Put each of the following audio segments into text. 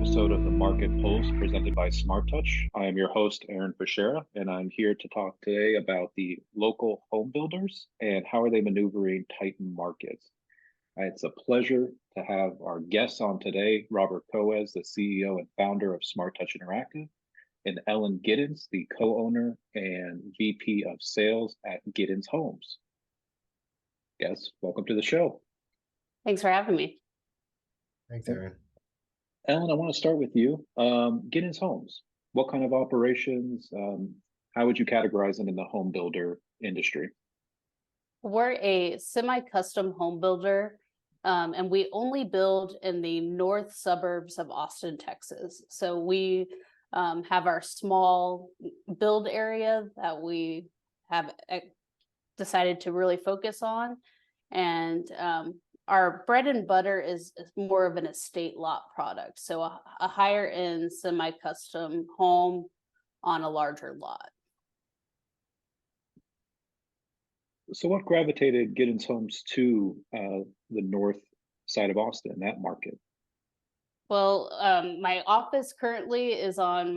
episode of the Market Pulse presented by Smart Touch. I am your host, Aaron Fischera, and I'm here to talk today about the local home builders and how are they maneuvering tightened markets. It's a pleasure to have our guests on today, Robert Coes, the CEO and founder of Smart Touch Interactive, and Ellen Giddens, the co-owner and VP of sales at Giddens Homes. Yes, welcome to the show. Thanks for having me. Thanks, Aaron. Ellen, I want to start with you. Giddens Homes, what kind of operations, how would you categorize them in the home builder industry? We're a semi-custom home builder, and we only build in the north suburbs of Austin, Texas. So we have our small build area that we have decided to really focus on. And our bread and butter is more of an estate lot product. So a higher end semi-custom home on a larger lot. So what gravitated Giddens Homes to the north side of Austin, that market? Well, my office currently is on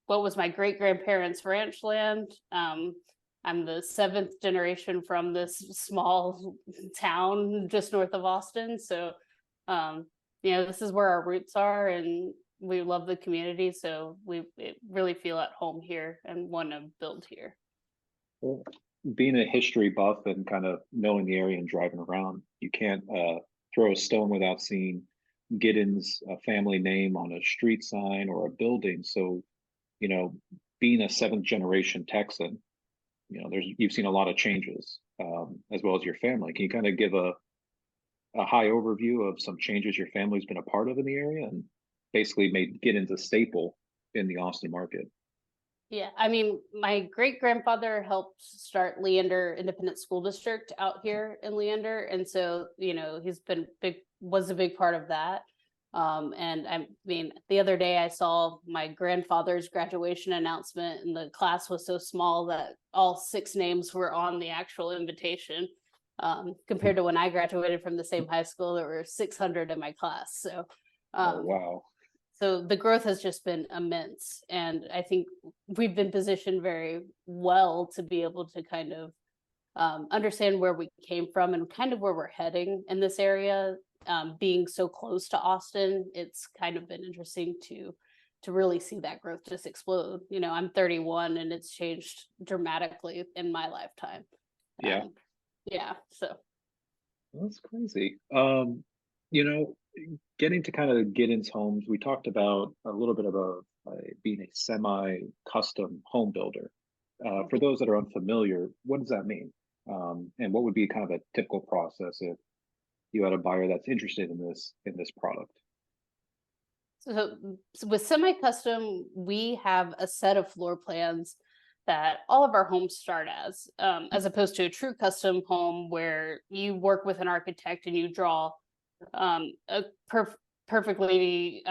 what was my great-grandparents' ranch land. I'm the seventh generation from this small town just north of Austin. So, this is where our roots are, and we love the community. So we really feel at home here and want to build here. Well, being a history buff and kind of knowing the area and driving around, you can't throw a stone without seeing Giddens, a family name on a street sign or a building. So, being a seventh generation Texan, you've seen a lot of changes, as well as your family. Can you kind of give a high overview of some changes your family's been a part of in the area and basically made Giddens a staple in the Austin market? Yeah, I mean, my great-grandfather helped start Leander Independent School District out here in Leander. And so, was a big part of that. And I mean, the other day I saw my grandfather's graduation announcement, and the class was so small that all 6 names were on the actual invitation. Compared to when I graduated from the same high school, there were 600 in my class. So, oh, wow. So the growth has just been immense. And I think we've been positioned very well to be able to kind of understand where we came from and kind of where we're heading in this area. Being so close to Austin, it's kind of been interesting to really see that growth just explode. I'm 31 and it's changed dramatically in my lifetime. Yeah. So that's crazy. Getting to kind of Giddens Homes, we talked about a little bit about being a semi-custom home builder. For those that are unfamiliar, what does that mean? And what would be kind of a typical process if you had a buyer that's interested in this product? So with semi-custom, we have a set of floor plans that all of our homes start as opposed to a true custom home where you work with an architect and you draw a perfectly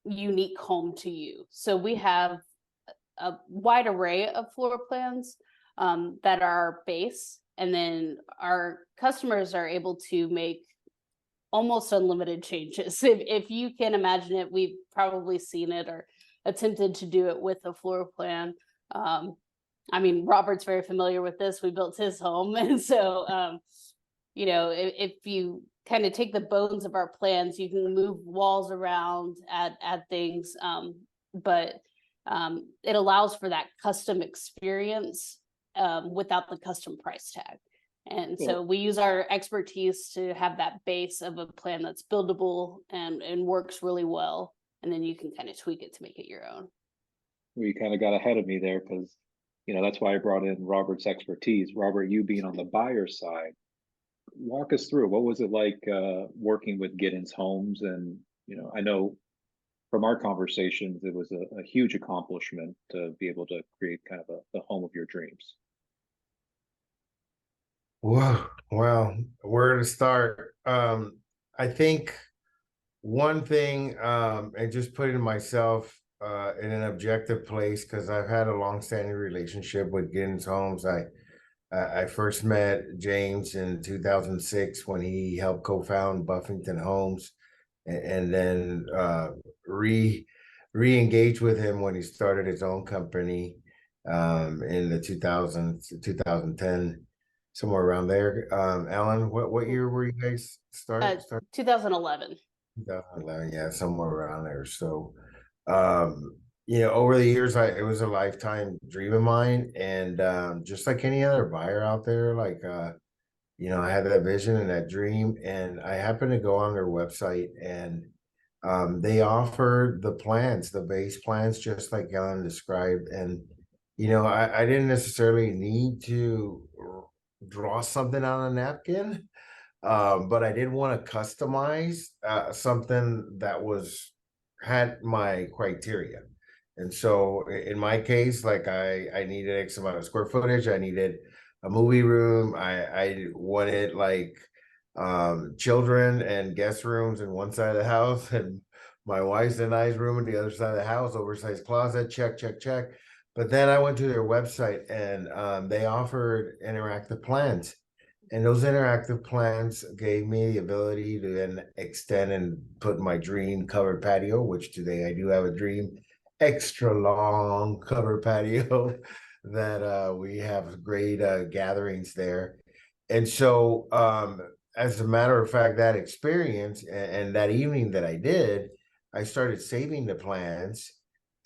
unique home to you. So we have a wide array of floor plans that are our base. And then our customers are able to make almost unlimited changes. If you can imagine it, we've probably seen it or attempted to do it with a floor plan. I mean, Robert's very familiar with this. We built his home. And so, if you kind of take the bones of our plans, you can move walls around, add things, but it allows for that custom experience without the custom price tag. And so we use our expertise to have that base of a plan that's buildable and works really well. And then you can kind of tweak it to make it your own. Well, you kind of got ahead of me there because, that's why I brought in Robert's expertise. Robert, you being on the buyer side, walk us through. What was it like working with Giddens Homes? And, I know from our conversations, it was a huge accomplishment to be able to create kind of the home of your dreams. Whoa, well, where to start? I think one thing, and just putting myself in an objective place, because I've had a long-standing relationship with Giddens Homes. I first met James in 2006 when he helped co-found Buffington Homes. and then re-engage with him when he started his own company in the 2000s, 2010, somewhere around there. Ellen, what year were you guys start? 2011. 2011, yeah, somewhere around there. So, you know, over the years, it was a lifetime dream of mine, and just like any other buyer out there, like you know, I had that vision and that dream, and I happened to go on their website, and they offered the plans, the base plans, just like Ellen described. And you know, I didn't necessarily need to draw something on a napkin, but I did want to customize something that had my criteria. And so in my case, like I needed X amount of square footage, I needed a movie room, I wanted like children and guest rooms in one side of the house, and my wife's and I's room in the other side of the house, oversized closet, check, check, check. But then I went to their website, and they offered interactive plans. And those interactive plans gave me the ability to then extend and put my dream covered patio, which today I do have a dream extra long covered patio that we have great gatherings there. And so, as a matter of fact, that experience and that evening that I did, I started saving the plans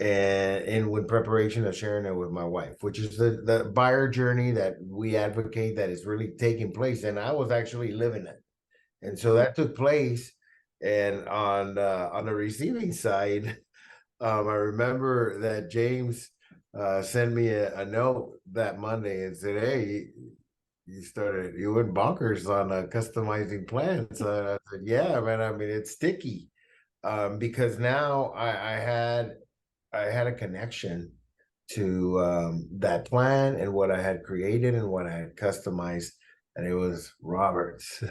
and in with preparation of sharing it with my wife, which is the buyer journey that we advocate that is really taking place. And I was actually living it. And so that took place. And on the receiving side, I remember that James sent me a note that Monday and said, "Hey, you went bonkers on customizing plans." I said, "Yeah, man. I mean, it's sticky because now I had a connection to that plan and what I had created and what I had customized, and it was Robert's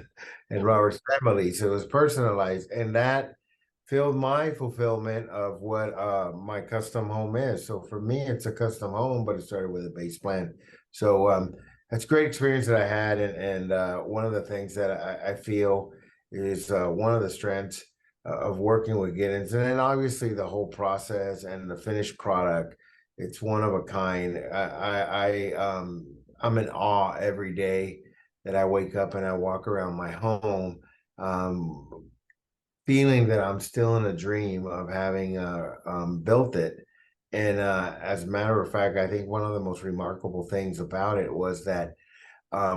and Robert's family. So it was personalized, and that filled my fulfillment of what my custom home is. So for me, it's a custom home, but it started with a base plan. So that's a great experience that I had, and one of the things that I feel is one of the strengths of working with Giddens, and then obviously the whole process and the finished product. It's one of a kind. I'm in awe every day that I wake up and I walk around my home, feeling that I'm still in a dream of having built it. And as a matter of fact, I think one of the most remarkable things about it was that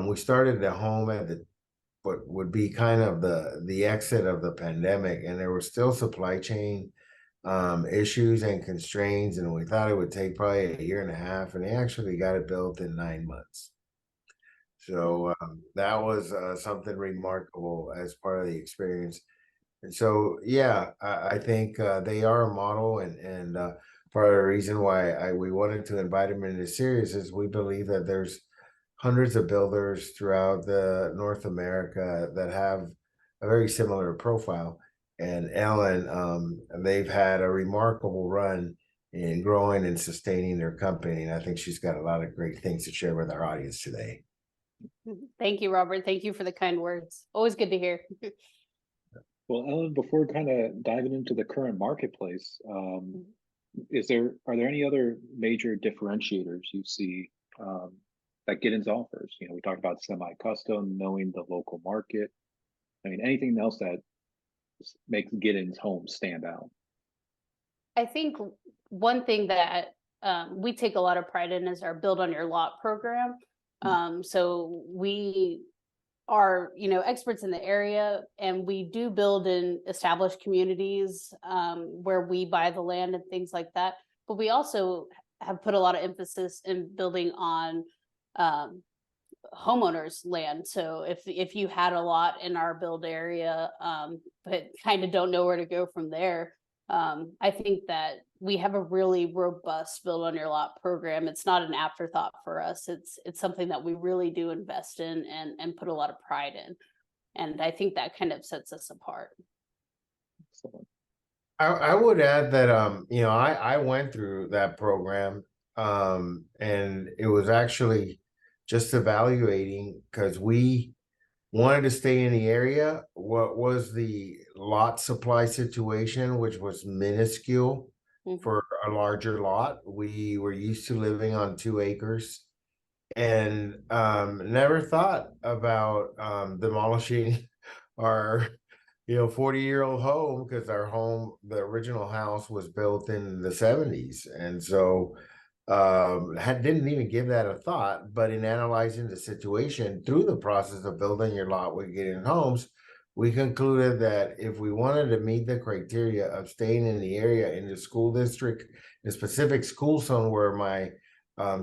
we started the home at what would be kind of the exit of the pandemic, and there were still supply chain issues and constraints, and we thought it would take probably a year and a half, and they actually got it built in 9 months. So that was something remarkable as part of the experience. And so, yeah, I think they are a model, and part of the reason why we wanted to invite them into this series is we believe that there's hundreds of builders throughout the North America that have a very similar profile. And Ellen, they've had a remarkable run in growing and sustaining their company. And I think she's got a lot of great things to share with our audience today. Thank you, Robert. Thank you for the kind words. Always good to hear. Well, Ellen, before kind of diving into the current marketplace, are there any other major differentiators you see that Giddens offers? You know, we talked about semi-custom, knowing the local market. I mean, anything else that makes Giddens Homes stand out? I think one thing that we take a lot of pride in is our build on your lot program. So we are, experts in the area, and we do build in established communities where we buy the land and things like that. But we also have put a lot of emphasis in building on homeowners land. So if you had a lot in our build area, but kind of don't know where to go from there, I think that we have a really robust build on your lot program. It's not an afterthought for us. It's something that we really do invest in and put a lot of pride in. And I think that kind of sets us apart. Excellent. I would add that I went through that program, and it was actually just evaluating because we wanted to stay in the area. What was the lot supply situation, which was minuscule Mhm. for a larger lot? We were used to living on 2 acres and never thought about demolishing our 40-year-old home, because our home, the original house, was built in the 70s. And so didn't even give that a thought. But in analyzing the situation through the process of building your lot with Giddens Homes, we concluded that if we wanted to meet the criteria of staying in the area, in the school district, the specific school zone where my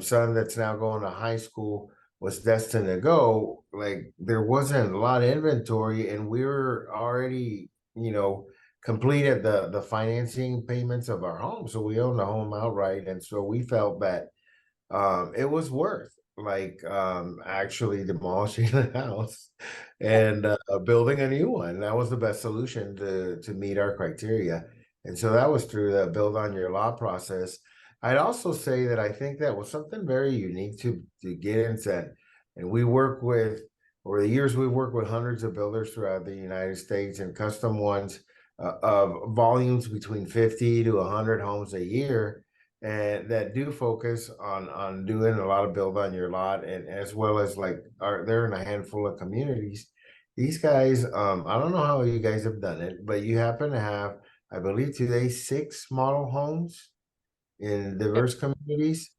son that's now going to high school was destined to go, like, there wasn't a lot of inventory, and we were already, completed the financing payments of our home. So we own the home outright. And so we felt that it was worth, like, actually demolishing the house and building a new one. That was the best solution to meet our criteria. And so that was through the build on your lot process. I'd also say that I think that was something very unique to Giddens, and we work with, over the years, we've worked with hundreds of builders throughout the United States, and custom ones of volumes between 50 to 100 homes a year, and that do focus on doing a lot of build on your lot, and as well as, like, they're in a handful of communities. These guys, I don't know how you guys have done it, but you happen to have, I believe today, 6 model homes in diverse communities.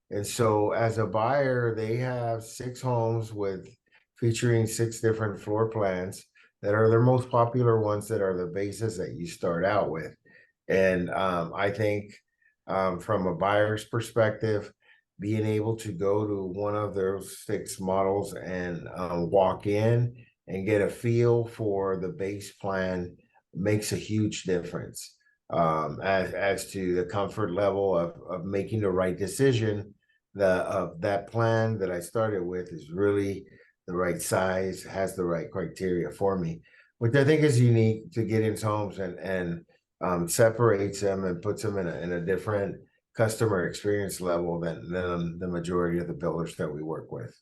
And so as a buyer, they have 6 homes with featuring 6 different floor plans that are their most popular ones, that are the bases that you start out with. And I think from a buyer's perspective, being able to go to one of those 6 models and walk in and get a feel for the base plan makes a huge difference, as to the comfort level of making the right decision. Of that plan that I started with is really the right size, has the right criteria for me, which I think is unique to Giddens Homes, and separates them and puts them in a different customer experience level than the majority of the builders that we work with.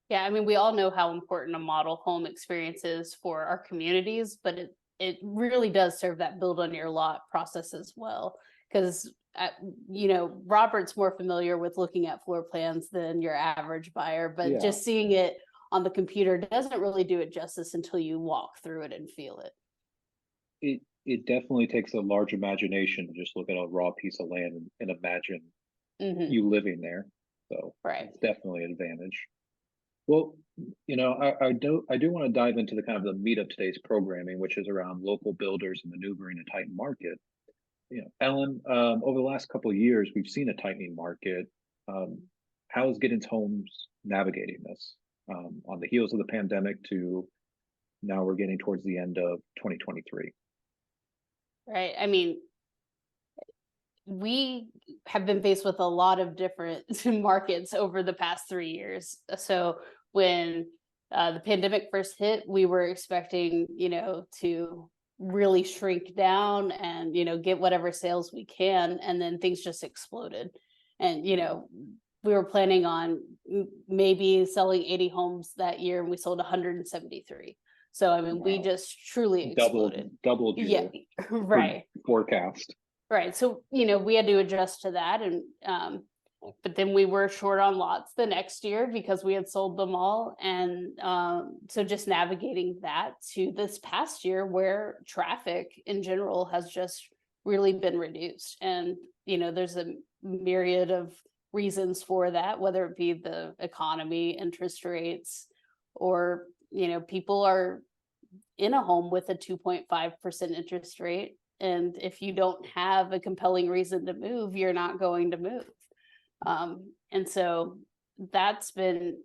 Yeah, I mean, we all know how important a model home experience is for our communities, but it really does serve that build on your lot process as well. Because Robert's more familiar with looking at floor plans than your average buyer, but Yeah. just seeing it on the computer doesn't really do it justice until you walk through it and feel it. It definitely takes a large imagination to just look at a raw piece of land and imagine Hmm. you living there. So Right. it's definitely an advantage. Well, I do want to dive into the kind of the meat of today's programming, which is around local builders and maneuvering a tight market. Ellen, over the last couple of years, we've seen a tightening market. Um, how is Giddens Homes navigating this, on the heels of the pandemic to now we're getting towards the end of 2023? Right. I mean, we have been faced with a lot of different markets over the past 3 years. So when the pandemic first hit, we were expecting, to really shrink down and, get whatever sales we can. And then things just exploded. And, we were planning on maybe selling 80 homes that year, and we sold 173. So, I mean, we Wow. just truly exploded. Doubled Yeah, your right. forecast. Right. So, we had to adjust to that. And, but then we were short on lots the next year because we had sold them all. And so just navigating that to this past year where traffic in general has just really been reduced. And, there's a myriad of reasons for that, whether it be the economy, interest rates, or, people are in a home with a 2.5% interest rate. And if you don't have a compelling reason to move, you're not going to move. And so that's been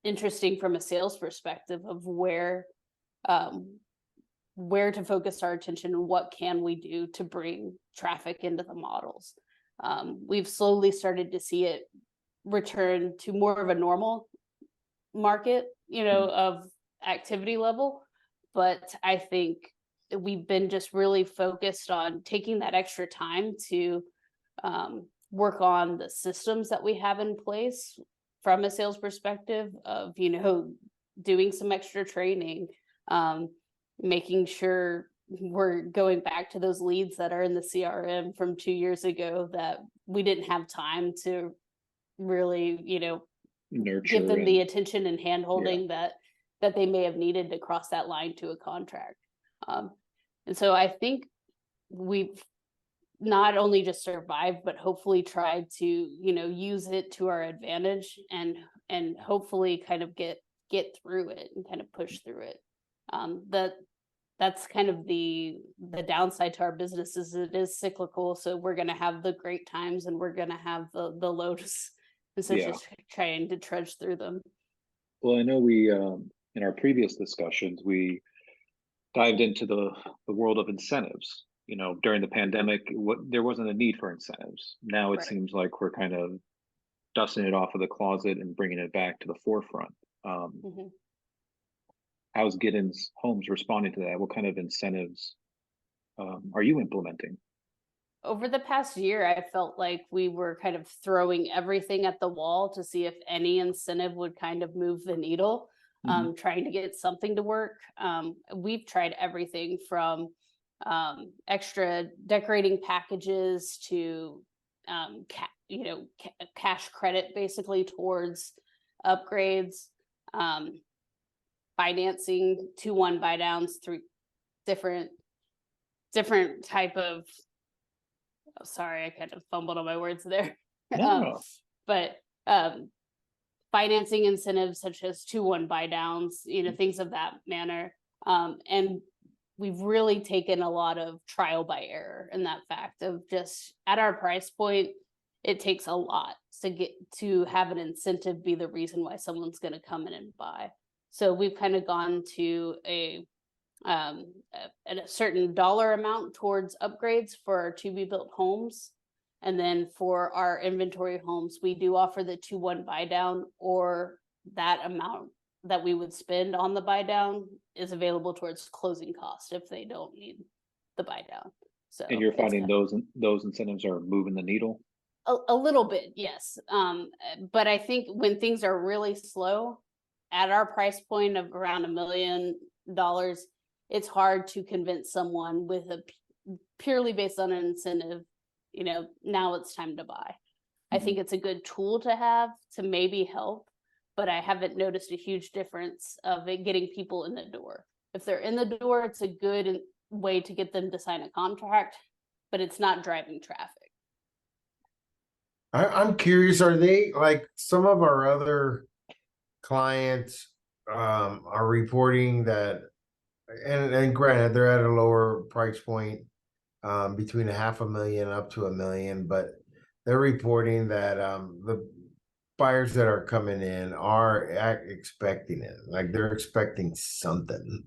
interesting from a sales perspective of where to focus our attention and what can we do to bring traffic into the models. We've slowly started to see it return to more of a normal market, of activity level. But I think we've been just really focused on taking that extra time to work on the systems that we have in place from a sales perspective of, doing some extra training, making sure we're going back to those leads that are in the CRM from 2 years ago that we didn't have time to really, Nurture give them the and attention and hand holding that they may have needed to cross that line to a contract. And so I think we've not only just survived, but hopefully tried to, use it to our advantage and hopefully kind of get through it and kind of push through it. That's kind of the downside to our business is it is cyclical. So we're going to have the great times and we're going to have the lows. And so just trying to trudge through them. Well, I know we in our previous discussions we dived into the world of incentives. During the pandemic, there wasn't a need for incentives. Now it Right. seems like we're kind of dusting it off of the closet and bringing it back to the forefront. How's Giddens Homes responding to that? What kind of incentives are you implementing? Over the past year, I felt like we were kind of throwing everything at the wall to see if any incentive would kind of move the needle, trying to get something to work. We've tried everything from extra decorating packages to cash credit basically towards upgrades, financing 2-1 buy downs through different type of, sorry, I kind of fumbled on my words there. No. But financing incentives such as 2-1 buy downs, things of that manner. And we've really taken a lot of trial by error in that fact of just at our price point, it takes a lot to have an incentive be the reason why someone's going to come in and buy. So we've kind of gone to a certain dollar amount towards upgrades for our to-be-built homes. And then for our inventory homes, we do offer the 2-1 buy down, or that amount that we would spend on the buy down is available towards closing costs if they don't need the buy down. So And you're finding those incentives are moving the needle? A little bit, yes. But I think when things are really slow at our price point of around $1 million, it's hard to convince someone with purely based on an incentive, now it's time to buy. I think it's a good tool to have to maybe help, but I haven't noticed a huge difference of it getting people in the door. If they're in the door, it's a good way to get them to sign a contract, but it's not driving traffic. I'm curious, are they like some of our other clients are reporting that, and granted they're at a lower price point, between $500,000 up to $1 million, but they're reporting that the buyers that are coming in are expecting it, like they're expecting something.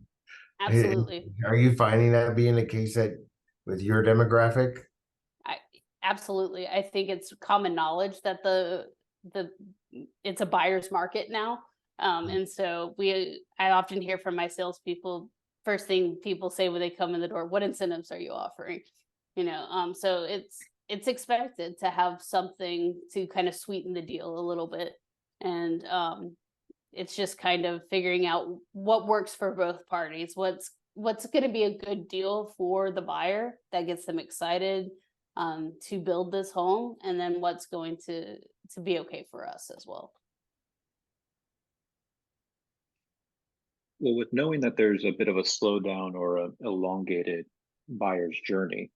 Absolutely. Are you finding that being the case that with your demographic? Absolutely. I think it's common knowledge that it's a buyer's market now. And so I often hear from my salespeople, first thing people say when they come in the door, what incentives are you offering? So it's expected to have something to kind of sweeten the deal a little bit. And it's just kind of figuring out what works for both parties. What's going to be a good deal for the buyer that gets them excited to build this home, and then what's going to be okay for us as well. Well, with knowing that there's a bit of a slowdown or a elongated buyer's journey,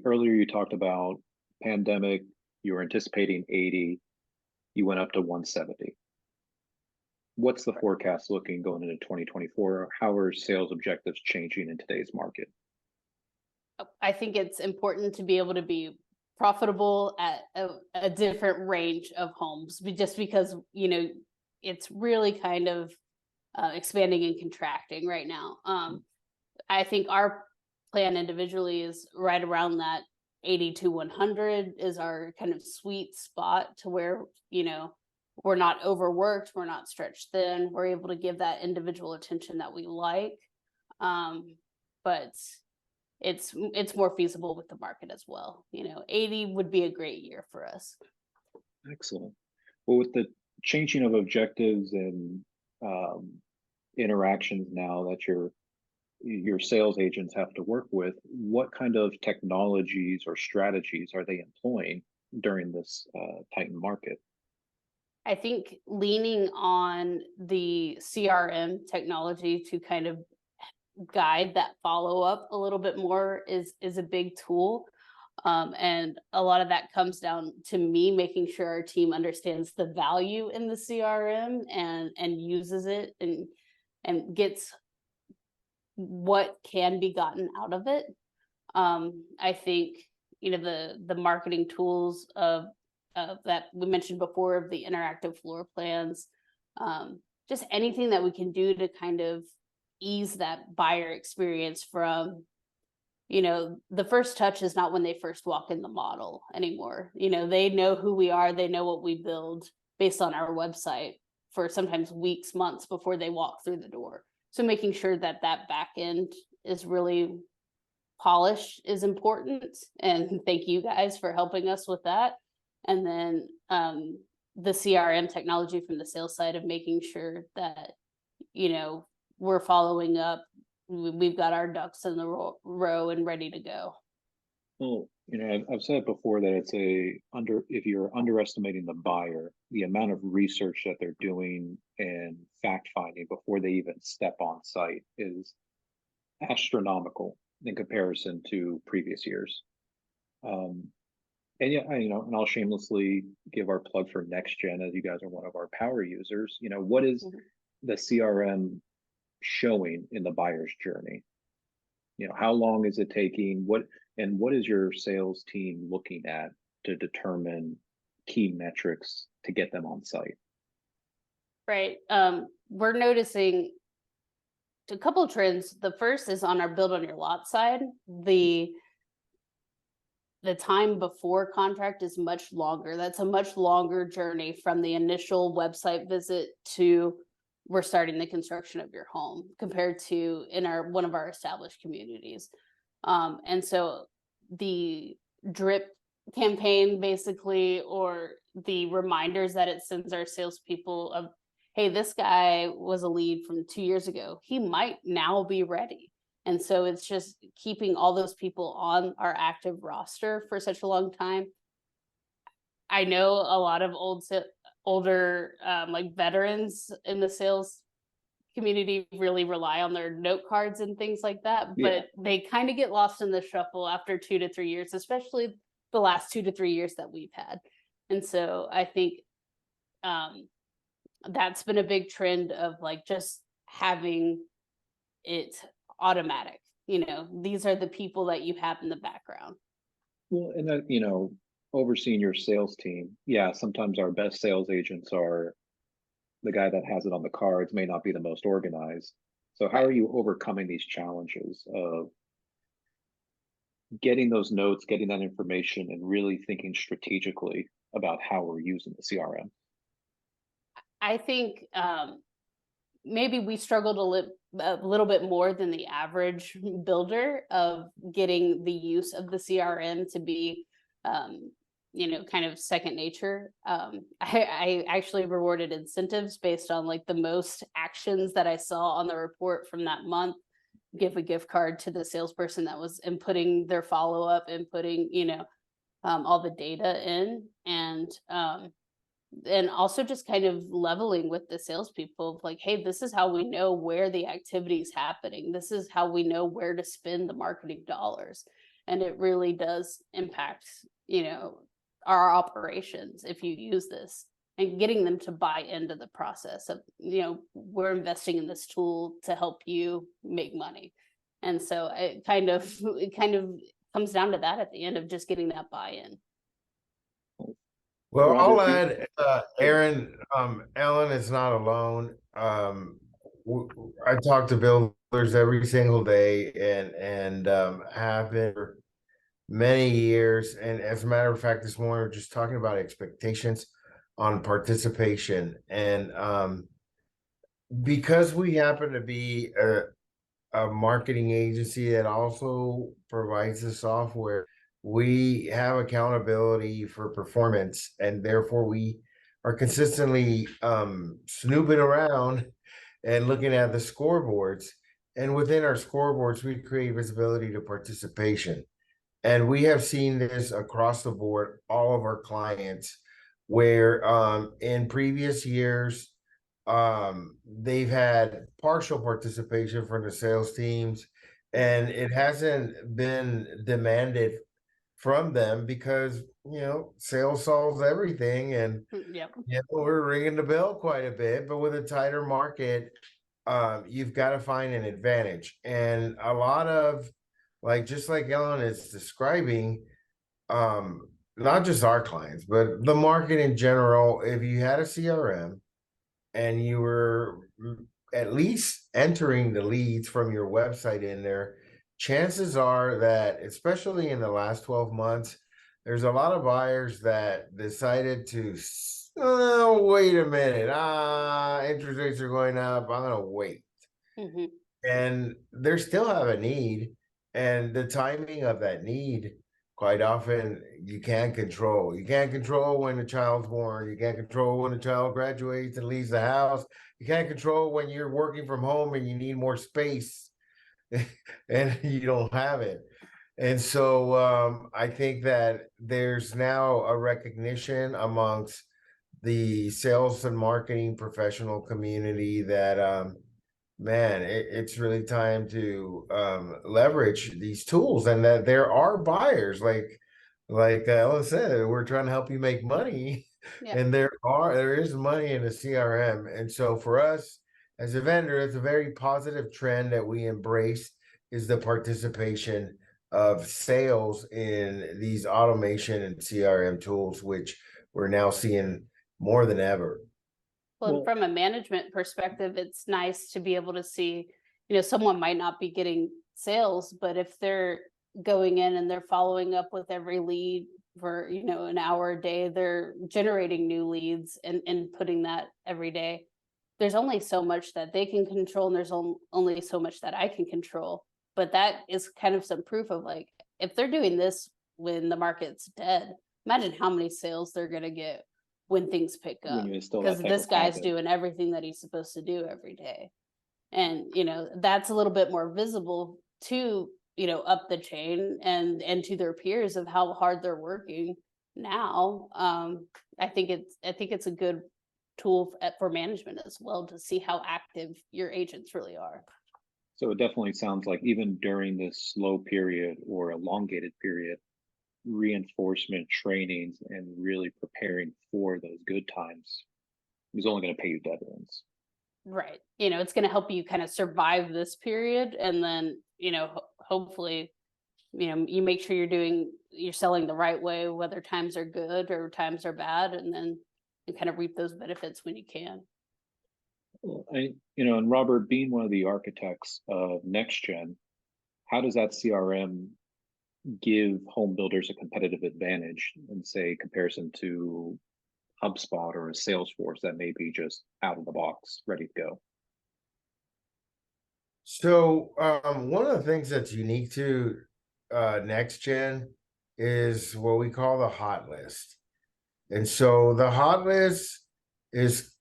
earlier you talked about pandemic, you were anticipating 80, you went up to 170. What's the forecast looking going into 2024? How are sales objectives changing in today's market? I think it's important to be able to be profitable at a different range of homes, just because, it's really kind of expanding and contracting right now. I think our plan individually is right around that 80 to 100 is our kind of sweet spot to where, we're not overworked, we're not stretched thin, we're able to give that individual attention that we like. But it's more feasible with the market as well. 80 would be a great year for us. Excellent. Well, with the changing of objectives and interactions now that your sales agents have to work with, what kind of technologies or strategies are they employing during this tightened market? I think leaning on the CRM technology to kind of guide that follow up a little bit more is a big tool. And a lot of that comes down to me making sure our team understands the value in the CRM and uses it and gets what can be gotten out of it. I think, you know, the marketing tools of that we mentioned before, of the interactive floor plans, just anything that we can do to kind of ease that buyer experience from, you know, the first touch is not when they first walk in the model anymore. You know, they know who we are, they know what we build based on our website for sometimes weeks, months before they walk through the door. So making sure that that back end is really polished is important. And thank you guys for helping us with that. And then the CRM technology from the sales side of making sure that, you know, we're following up. We've got our ducks in the row and ready to go. Well, you know, I've said before that if you're underestimating the buyer, the amount of research that they're doing and fact finding before they even step on site is astronomical in comparison to previous years. And yeah, and I'll shamelessly give our plug for Next Gen, as you guys are one of our power users. You know, what is the CRM showing in the buyer's journey? You know, how long is it taking? What is your sales team looking at to determine key metrics to get them on site? Right. We're noticing a couple of trends. The first is on our build on your lot side. The time before contract is much longer. That's a much longer journey from the initial website visit to we're starting the construction of your home compared to in one of our established communities. And so the drip campaign basically, or the reminders that it sends our salespeople of, hey, this guy was a lead from 2 years ago. He might now be ready. And so it's just keeping all those people on our active roster for such a long time. I know a lot of older like veterans in the sales community really rely on their note cards and things like that, but they kind of get lost in the shuffle after 2 to 3 years, especially the last 2 to 3 years that we've had. And so I think that's been a big trend of like just having it automatic. You know, these are the people that you have in the background. Well, and then, you know, overseeing your sales team, yeah, sometimes our best sales agents are the guy that has it on the cards, may not be the most organized. So how are you overcoming these challenges of getting those notes, getting that information, and really thinking strategically about how we're using the CRM? I think maybe we struggled a little bit more than the average builder of getting the use of the CRM to be, you know, kind of second nature. I actually rewarded incentives based on like the most actions that I saw on the report from that month. Give a gift card to the salesperson that was inputting their follow-up, inputting, you know, all the data in, and also just kind of leveling with the salespeople of like, hey, this is how we know where the activity is happening. This is how we know where to spend the marketing dollars. And it really does impact, you know, our operations if you use this, and getting them to buy into the process of, you know, we're investing in this tool to help you make money. And so it kind of comes down to that at the end of just getting that buy-in. Well, Robert, I'll add, Aaron, Ellen is not alone. I talk to builders every single day and have been for many years. And as a matter of fact, this morning we're just talking about expectations on participation. And because we happen to be a marketing agency that also provides the software, we have accountability for performance, and therefore we are consistently snooping around and looking at the scoreboards. And within our scoreboards, we create visibility to participation. And we have seen this across the board, all of our clients, where in previous years, they've had partial participation from the sales teams, and it hasn't been demanded from them because sales solves everything, and Yep. we're ringing the bell quite a bit. But with a tighter market, you've got to find an advantage, and a lot of just like Ellen is describing, not just our clients, but the market in general. If you had a CRM and you were at least entering the leads from your website in there, chances are that, especially in the last 12 months, there's a lot of buyers that decided to, oh, wait a minute, interest rates are going up, I'm going to wait. Hmm. And they still have a need, and the timing of that need, quite often, you can't control. You can't control when the child's born. You can't control when the child graduates and leaves the house. You can't control when you're working from home and you need more space and you don't have it. And so I think that there's now a recognition amongst the sales and marketing professional community that man, it's really time to leverage these tools, and that there are buyers like Ellen said, we're trying to help you make money. Yeah. And there is money in the CRM. And so for us as a vendor, it's a very positive trend that we embrace, is the participation of sales in these automation and CRM tools, which we're now seeing more than ever. Well, Well, from a management perspective, it's nice to be able to see, someone might not be getting sales, but if they're going in and they're following up with every lead for, an hour a day, they're generating new leads and putting that every day. There's only so much that they can control, and there's only so much that I can control. But that is kind of some proof of, like, if they're doing this when the market's dead, imagine how many sales they're going to get when things pick up, when you instill because that type this of guy's habit. doing everything that he's supposed to do every day. And that's a little bit more visible to up the chain and to their peers of how hard they're working now. I think it's a good tool for management as well, to see how active your agents really are. So it definitely sounds like even during this slow period or elongated period, reinforcement trainings and really preparing for those good times is only going to pay you dividends. Right. It's going to help you kind of survive this period, and then hopefully you make sure you're selling the right way, whether times are good or times are bad, and then you kind of reap those benefits when you can. Well, and Robert, being one of the architects of next gen, how does that CRM give home builders a competitive advantage in, say, comparison to HubSpot or a Salesforce that may be just out of the box, ready to go? So one of the things that's unique to next gen is what we call the hot list. And so the hot list is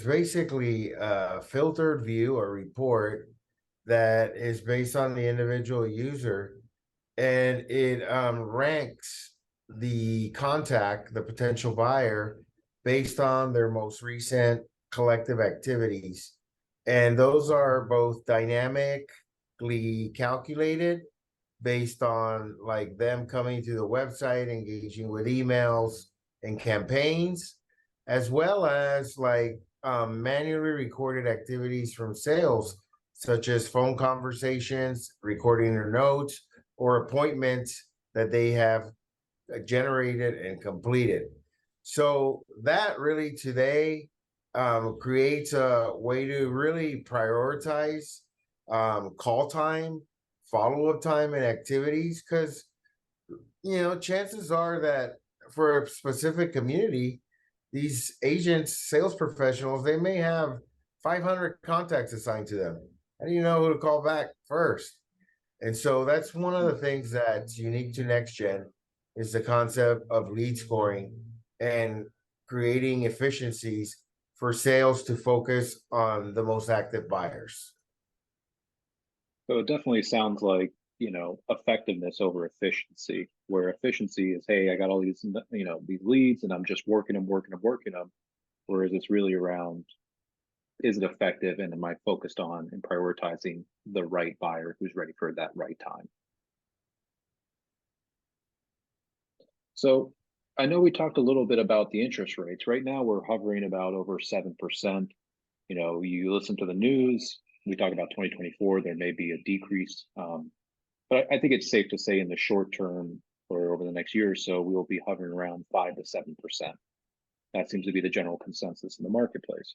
basically a filtered view or report that is based on the individual user, and it ranks the potential buyer, based on their most recent collective activities. And those are both dynamically calculated based on like them coming to the website, engaging with emails and campaigns, as well as manually recorded activities from sales, such as phone conversations, recording their notes, or appointments that they have generated and completed. So that really today creates a way to really prioritize call time, follow-up time, and activities, because chances are that for a specific community, these agents, sales professionals, they may have 500 contacts assigned to them. How do you know who to call back first? And so that's one of the things that's unique to next gen, is the concept of lead scoring and creating efficiencies for sales to focus on the most active buyers. So it definitely sounds like, effectiveness over efficiency, where efficiency is, hey, I got all these, these leads and I'm just working them, working them, working them. Whereas it's really around, is it effective and am I focused on and prioritizing the right buyer who's ready for that right time? So I know we talked a little bit about the interest rates. Right now we're hovering about over 7%. You listen to the news, we talk about 2024, there may be a decrease. But I think it's safe to say in the short term or over the next year or so, we will be hovering around 5 to 7%. That seems to be the general consensus in the marketplace.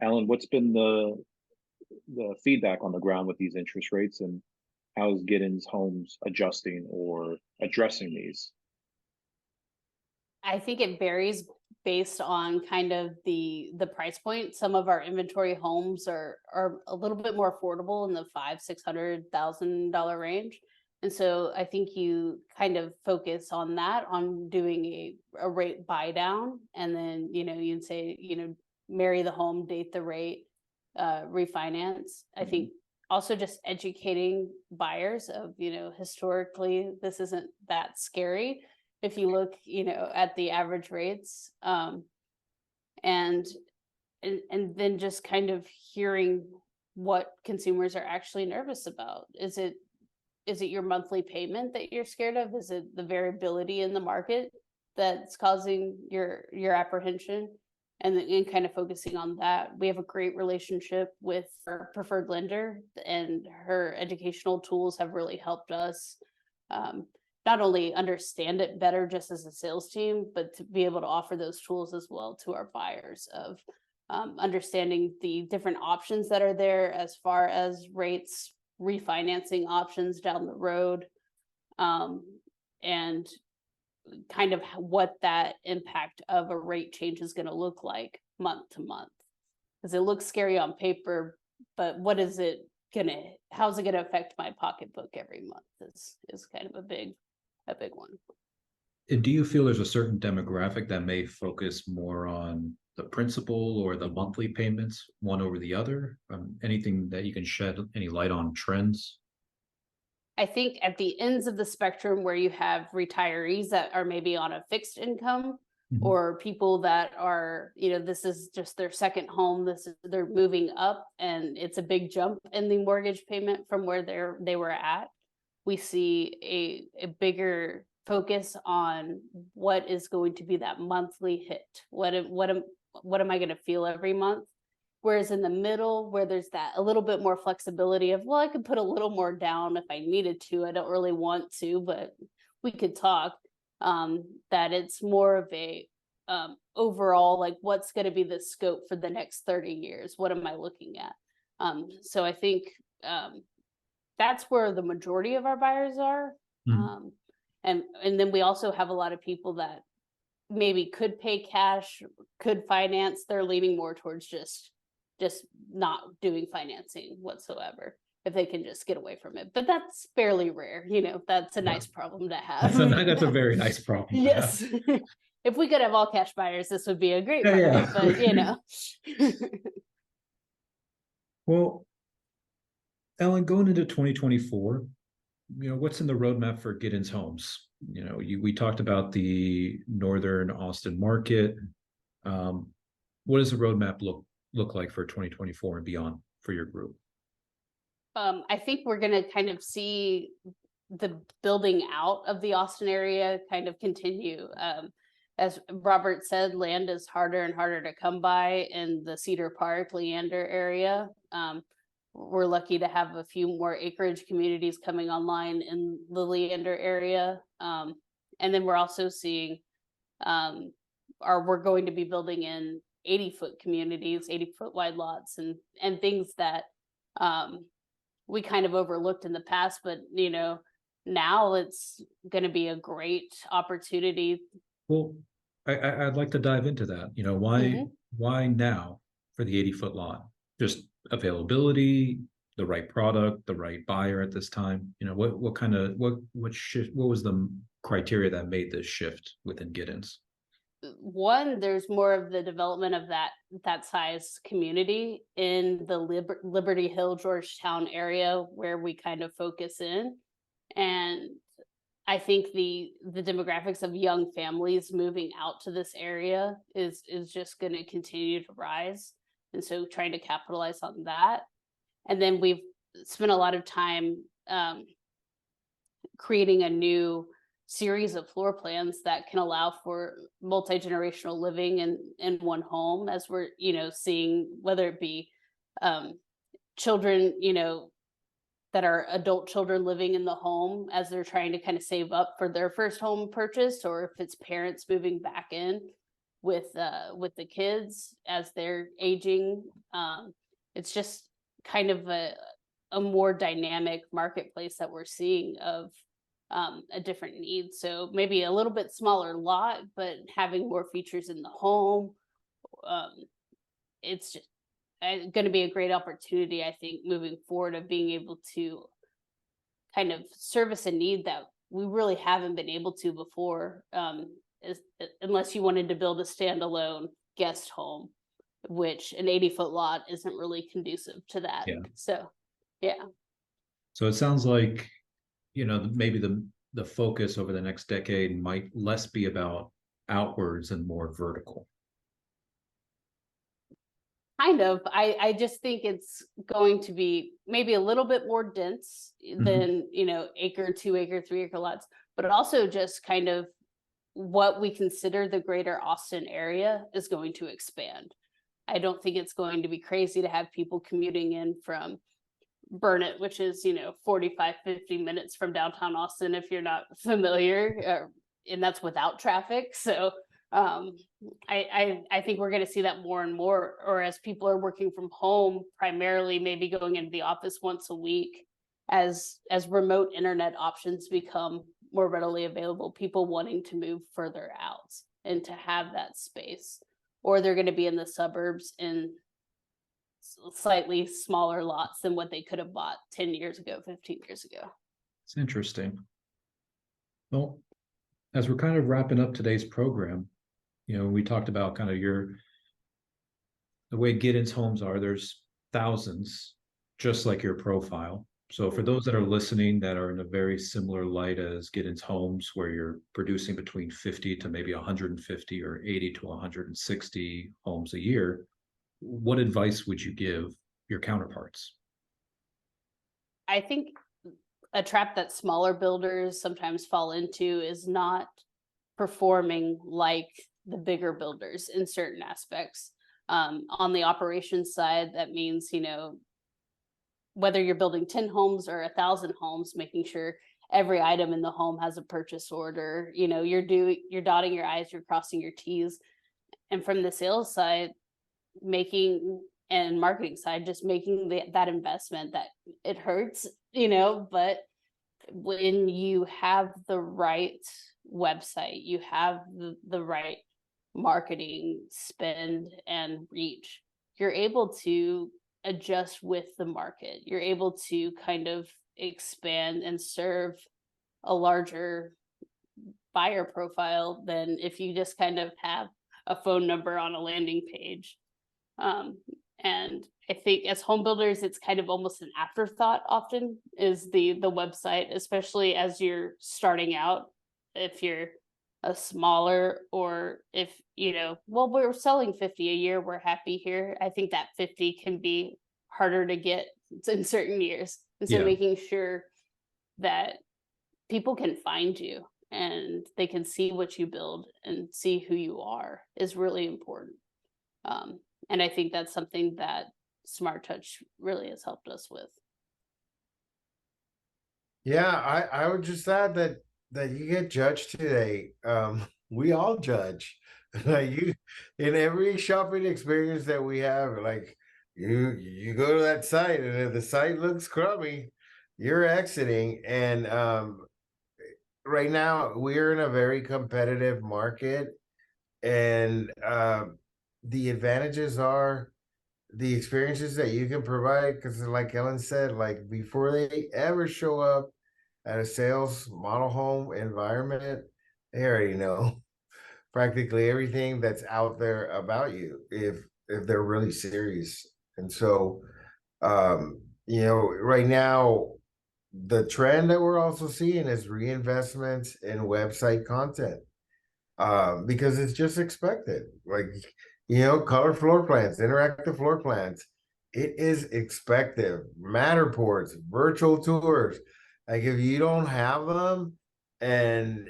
Alan, what's been the feedback on the ground with these interest rates, and how is Giddens Homes adjusting or addressing these? I think it varies based on kind of the price point. Some of our inventory homes are a little bit more affordable in the $500,000-$600,000 range. And so I think you kind of focus on that, on doing a rate buy down, and then you'd say, marry the home, date the rate, refinance. I think also just educating buyers of, historically this isn't that scary if you look, at the average rates, and then just kind of hearing what consumers are actually nervous about. Is it your monthly payment that you're scared of? Is it the variability in the market that's causing your apprehension? And kind of focusing on that. We have a great relationship with our preferred lender, and her educational tools have really helped us not only understand it better just as a sales team, but to be able to offer those tools as well to our buyers of understanding the different options that are there as far as rates, refinancing options down the road, and kind of what that impact of a rate change is going to look like month to month. Because it looks scary on paper, but how's it gonna affect my pocketbook every month is kind of a big one. And do you feel there's a certain demographic that may focus more on the principal or the monthly payments, one over the other? Anything that you can shed any light on trends? I think at the ends of the spectrum where you have retirees that are maybe on a fixed income, or people that are, this is just their second home, they're moving up and it's a big jump in the mortgage payment from where they were at. We see a bigger focus on what is going to be that monthly hit. What am I going to feel every month? Whereas in the middle, where there's that a little bit more flexibility of, well, I could put a little more down if I needed to. I don't really want to, but we could talk. That it's more of a overall, like, what's going to be the scope for the next 30 years? What am I looking at? So I think that's where the majority of our buyers are. And then we also have a lot of people that maybe could pay cash, could finance. They're leaning more towards just not doing financing whatsoever if they can just get away from it. But that's fairly rare. That's a nice problem to have. That's a very nice problem. Yes. If we could have all cash buyers, this would be a great market, but Well, Ellen, going into 2024, what's in the roadmap for Giddens Homes? We talked about the Northern Austin market. What does the roadmap look like for 2024 and beyond for your group? I think we're going to kind of see the building out of the Austin area kind of continue. As Robert said, land is harder and harder to come by in the Cedar Park, Leander area. We're lucky to have a few more acreage communities coming online in the Leander area. And then we're also seeing, we're going to be building in 80-foot communities, 80-foot wide lots, and things that we kind of overlooked in the past, but now it's going to be a great opportunity. Well, I'd like to dive into that. Why now for the 80-foot lot? Just availability, the right product, the right buyer at this time. What was the criteria that made this shift within Giddens? one, there's more of the development of that size community in the Liberty Hill, Georgetown area where we kind of focus in. And I think the demographics of young families moving out to this area is just going to continue to rise. And so trying to capitalize on that. And then we've spent a lot of time creating a new series of floor plans that can allow for multi-generational living in one home, as we're, seeing, whether it be children, that are adult children living in the home as they're trying to kind of save up for their first home purchase, or if it's parents moving back in with the kids as they're aging. It's just kind of a more dynamic marketplace that we're seeing of a different need. So maybe a little bit smaller lot, but having more features in the home. It's just going to be a great opportunity, I think, moving forward, of being able to kind of service a need that we really haven't been able to before, unless you wanted to build a standalone guest home, which an 80-foot lot isn't really conducive to that. Yeah. So, yeah. So it sounds like, maybe the focus over the next decade might less be about outwards and more vertical. Kind of. I just think it's going to be maybe a little bit more dense than, acre, 2 acre, 3 acre lots, but also just kind of what we consider the greater Austin area is going to expand. I don't think it's going to be crazy to have people commuting in from Burnett, which is, 45, 50 minutes from downtown Austin, if you're not familiar, and that's without traffic. So I think we're going to see that more and more, or as people are working from home, primarily maybe going into the office once a week, as remote internet options become more readily available, people wanting to move further out and to have that space, or they're going to be in the suburbs in slightly smaller lots than what they could have bought 10 years ago, 15 years ago. It's interesting. Well, as we're kind of wrapping up today's program, we talked about kind of the way Giddens Homes are. There's thousands, just like your profile. So for those that are listening that are in a very similar light as Giddens Homes, where you're producing between 50 to maybe 150 or 80 to 160 homes a year, what advice would you give your counterparts? I think a trap that smaller builders sometimes fall into is not performing like the bigger builders in certain aspects. On the operations side, that means, whether you're building 10 homes or 1,000 homes, making sure every item in the home has a purchase order, you're dotting your I's, you're crossing your T's. And from the sales side, and marketing side, just making that investment that it hurts, but when you have the right website, you have the right marketing spend and reach, you're able to adjust with the market. You're able to kind of expand and serve a larger buyer profile than if you just kind of have a phone number on a landing page. And I think as home builders, it's kind of almost an afterthought often, is the website, especially as you're starting out. If you're a smaller, or if, we're selling 50 a year, we're happy here. I think that 50 can be harder to get in certain years. And so making sure that people can find you and they can see what you build and see who you are is really important. And I think that's something that Smart Touch really has helped us with. Yeah, I would just add that you get judged today. We all judge. Like, you, in every shopping experience that we have, like you go to that site, and if the site looks crummy, you're exiting. And right now we're in a very competitive market, and the advantages are the experiences that you can provide, because like Ellen said, like before they ever show up at a sales model home environment, they already know practically everything that's out there about you if they're really serious. And so, you know, right now, the trend that we're also seeing is reinvestments in website content, because it's just expected. Like, you know, color floor plans, interactive floor plans, it is expected. Matterports, virtual tours. Like, if you don't have them and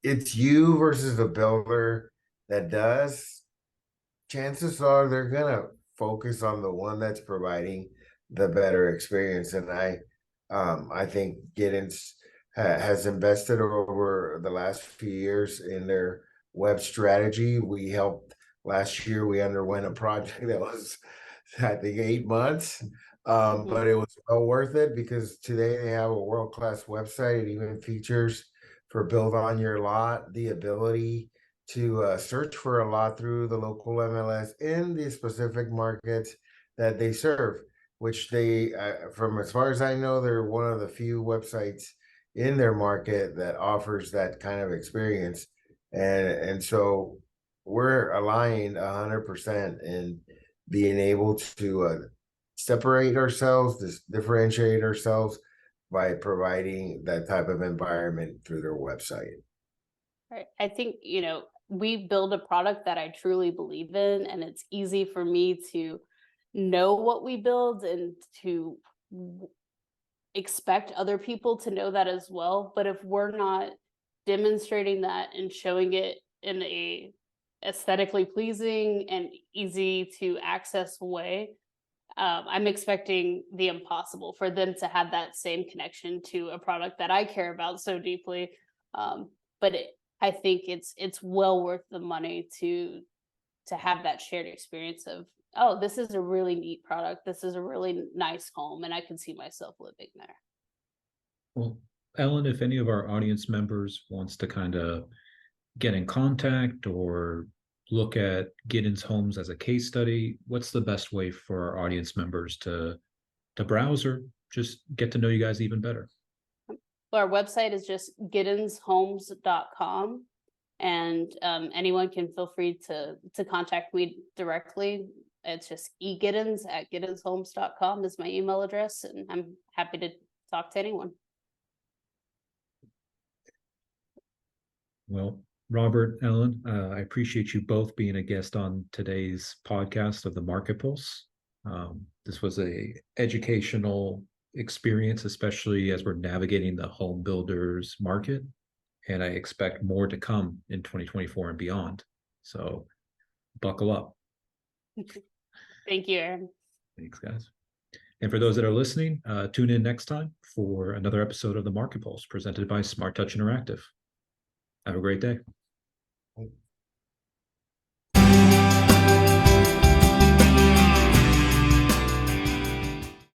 it's you versus a builder that does, chances are they're gonna focus on the one that's providing the better experience. And I think Giddens has invested over the last few years in their web strategy. We helped last year. We underwent a project that was, I think, 8 months, but it was well worth it because today they have a world-class website. It even features for build on your lot the ability to search for a lot through the local MLS in the specific markets that they serve, which they, from as far as I know, they're one of the few websites in their market that offers that kind of experience. And so we're aligned 100% in being able to separate ourselves, differentiate ourselves by providing that type of environment through their website. Right. I think, you know, we build a product that I truly believe in, and it's easy for me to know what we build and to expect other people to know that as well. But if we're not demonstrating that and showing it in a aesthetically pleasing and easy to access way, I'm expecting the impossible for them to have that same connection to a product that I care about so deeply. But I think it's well worth the money to have that shared experience of, oh, this is a really neat product. This is a really nice home, and I can see myself living there. Well, Ellen, if any of our audience members wants to kind of get in contact or look at Giddens Homes as a case study, what's the best way for our audience members to browse or just get to know you guys even better? Our website is just giddenshomes.com, and anyone can feel free to contact me directly. It's just egiddens@giddenshomes.com is my email address, and I'm happy to talk to anyone. Well, Robert, Ellen, I appreciate you both being a guest on today's podcast of the Market Pulse. This was a educational experience, especially as we're navigating the home builders market. And I expect more to come in 2024 and beyond. So buckle up. Thank you, Aaron. Thanks, guys. And for those that are listening, tune in next time for another episode of the Market Pulse presented by Smart Touch Interactive. Have a great day.